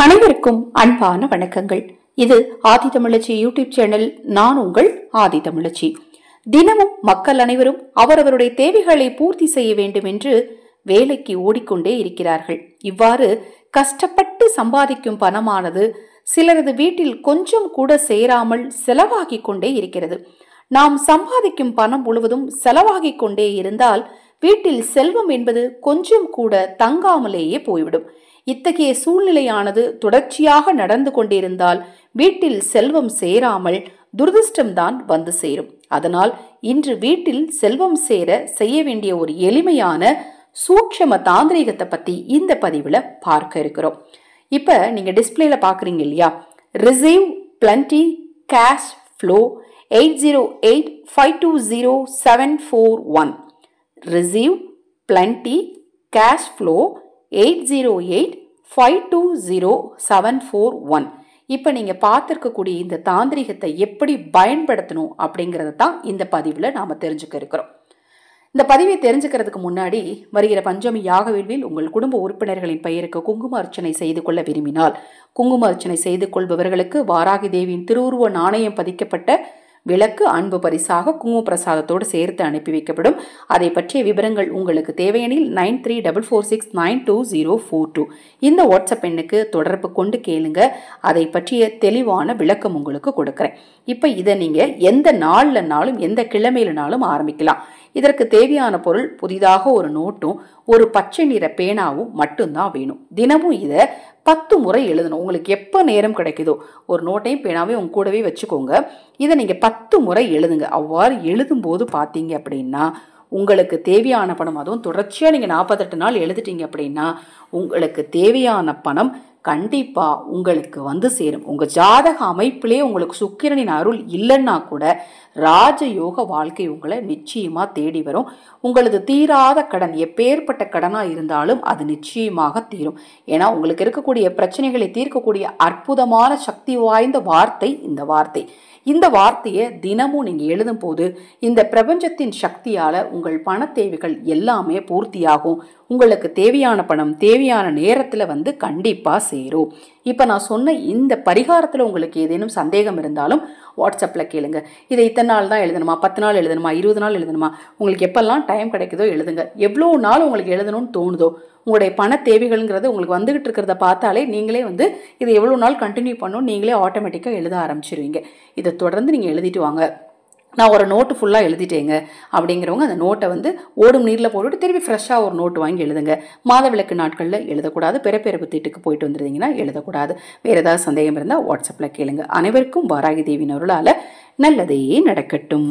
அனைவருக்கும் அன்பான வணக்கங்கள். இது ஆதிதமிழச்சி யூடியூப் சேனல். நான் உங்கள் ஆதிதமிழச்சி. தினமும் மக்கள் அனைவரும் அவரவருடைய தேவைகளை பூர்த்தி செய்ய வேண்டும் என்று வேலைக்கு ஓடிக்கொண்டே இருக்கிறார்கள். இவ்வாறு கஷ்டப்பட்டு சம்பாதிக்கும் பணமானது சிலரது வீட்டில் கொஞ்சம் கூட சேராமல் செலவாகி கொண்டே இருக்கிறது. நாம் சம்பாதிக்கும் பணம் முழுவதும் செலவாகி கொண்டே இருந்தால் வீட்டில் செல்வம் என்பது கொஞ்சம் கூட தங்காமலேயே போய்விடும். இத்தகைய சூழ்நிலையானது தொடர்ச்சியாக நடந்து கொண்டிருந்தால் வீட்டில் செல்வம் சேராமல் துரதிர்ஷ்டம்தான் வந்து சேரும். அதனால் இன்று வீட்டில் செல்வம் சேர செய்ய வேண்டிய ஒரு எளிமையான சூட்சம தாந்திரிகத்தை பத்தி இந்த பதிவுல பார்க்க இருக்கிறோம். இப்ப நீங்க டிஸ்பிளேல பாக்குறீங்க இல்லையா, receive plenty cash flow 8085207741. Receive plenty cash flow 8085207741. இப்போ நீங்கள் பார்த்துருக்கக்கூடிய இந்த தாந்திரிகத்தை எப்படி பயன்படுத்தணும் அப்படிங்கிறத தான் இந்த பதிவில் நாம் தெரிஞ்சுக்க இருக்கிறோம். இந்த பதிவை தெரிஞ்சுக்கிறதுக்கு முன்னாடி வருகிற பஞ்சமி யாக வேள்வியில் உங்கள் குடும்ப உறுப்பினர்களின் பெயருக்கு குங்கும அர்ச்சனை செய்து கொள்ள விரும்பினால் குங்கும அர்ச்சனை செய்து கொள்பவர்களுக்கு வாராகி தேவியின் திருவுருவ நாணயம் பதிக்கப்பட்ட விளக்கு அன்பு பரிசாக குங்கும பிரசாதத்தோடு சேர்த்து அனுப்பி வைக்கப்படும். அதை பற்றிய விவரங்கள் உங்களுக்கு தேவையெனில் 9344692042 இந்த வாட்ஸ்அப் எண்ணுக்கு தொடர்பு கொண்டு கேளுங்க. அதை பற்றிய தெளிவான விளக்கம் உங்களுக்கு கொடுக்குறேன். இப்போ இதை நீங்கள் எந்த நாள்லனாலும் எந்த கிழமையிலனாலும் ஆரம்பிக்கலாம். இதற்கு தேவையான பொருள் புதிதாக ஒரு நோட்டும் ஒரு பச்சை நிற பேனாவும் மட்டும்தான் வேணும். தினமும் இதை 10 முறை எழுதணும். உங்களுக்கு எப்போ நேரம் கிடைக்குதோ ஒரு நோட்டையும் பேனாவையும் உங்க கூடவே வச்சுக்கோங்க. இதை நீங்கள் 10 முறை எழுதுங்க. அவ்வாறு எழுதும்போது பார்த்தீங்க அப்படின்னா உங்களுக்கு தேவையான பணம், அதுவும் தொடர்ச்சியாக நீங்கள் 48 நாள் எழுதிட்டீங்க அப்படின்னா உங்களுக்கு தேவையான பணம் கண்டிப்பா உங்களுக்கு வந்து சேரும். உங்க ஜாதக அமைப்பிலே உங்களுக்கு சுக்கிரனின் அருள் இல்லைன்னா கூட ராஜயோக வாழ்க்கை உங்களை நிச்சயமா தேடி வரும். உங்களது தீராத கடன் எப்பேற்பட்ட கடனா இருந்தாலும் அது நிச்சயமாக தீரும். ஏன்னா உங்களுக்கு இருக்கக்கூடிய பிரச்சனைகளை தீர்க்கக்கூடிய அற்புதமான சக்தி வாய்ந்த வார்த்தை இந்த வார்த்தை. இந்த வார்த்தையை தினமும் நீங்க எழுதும் போது இந்த பிரபஞ்சத்தின் சக்தியால உங்கள் பண தேவைகள் எல்லாமே பூர்த்தியாகும். உங்களுக்கு தேவையான பணம் தேவையான நேரத்துல வந்து கண்டிப்பா சேரும். இப்ப நான் சொன்ன இந்த பரிகாரத்துல உங்களுக்கு ஏதேனும் சந்தேகம் இருந்தாலும் வாட்ஸ்அப்ல கேளுங்க. இதை இத்தனை நாள் தான் எழுதணுமா, 10 நாள் எழுதணுமா, 20 நாள் எழுதணுமா, உங்களுக்கு எப்பெல்லாம் டைம் கிடைக்குதோ எழுதுங்க. எவ்வளோ நாள் உங்களுக்கு எழுதணும்னு தோணுதோ, உங்களுடைய பண தேவைகள்ங்கிறது உங்களுக்கு வந்துகிட்டு இருக்கிறத பார்த்தாலே நீங்களே வந்து இதை எவ்வளோ நாள் கண்டினியூ பண்ணணும் நீங்களே ஆட்டோமேட்டிக்காக எழுத ஆரம்பிச்சிருவீங்க. இதை தொடர்ந்து நீங்கள் எழுதிட்டு வாங்க. நான் ஒரு நோட்டு ஃபுல்லாக எழுதிட்டேங்க அப்படிங்கிறவங்க அந்த நோட்டை வந்து ஓடும் நீரில் போட்டுவிட்டு திரும்பி ஃப்ரெஷ்ஷாக ஒரு நோட்டு வாங்கி எழுதுங்க. மாதவிலக்கு நாட்களில் எழுதக்கூடாது. பிறப்பிறப்பு தீட்டுக்கு போயிட்டு வந்துருந்தீங்கன்னா எழுதக்கூடாது. வேறு ஏதாவது சந்தேகம் இருந்தால் வாட்ஸ்அப்பில் கேளுங்க. அனைவருக்கும் வாராகி தேவியின் அருளால் நல்லதே நடக்கட்டும்.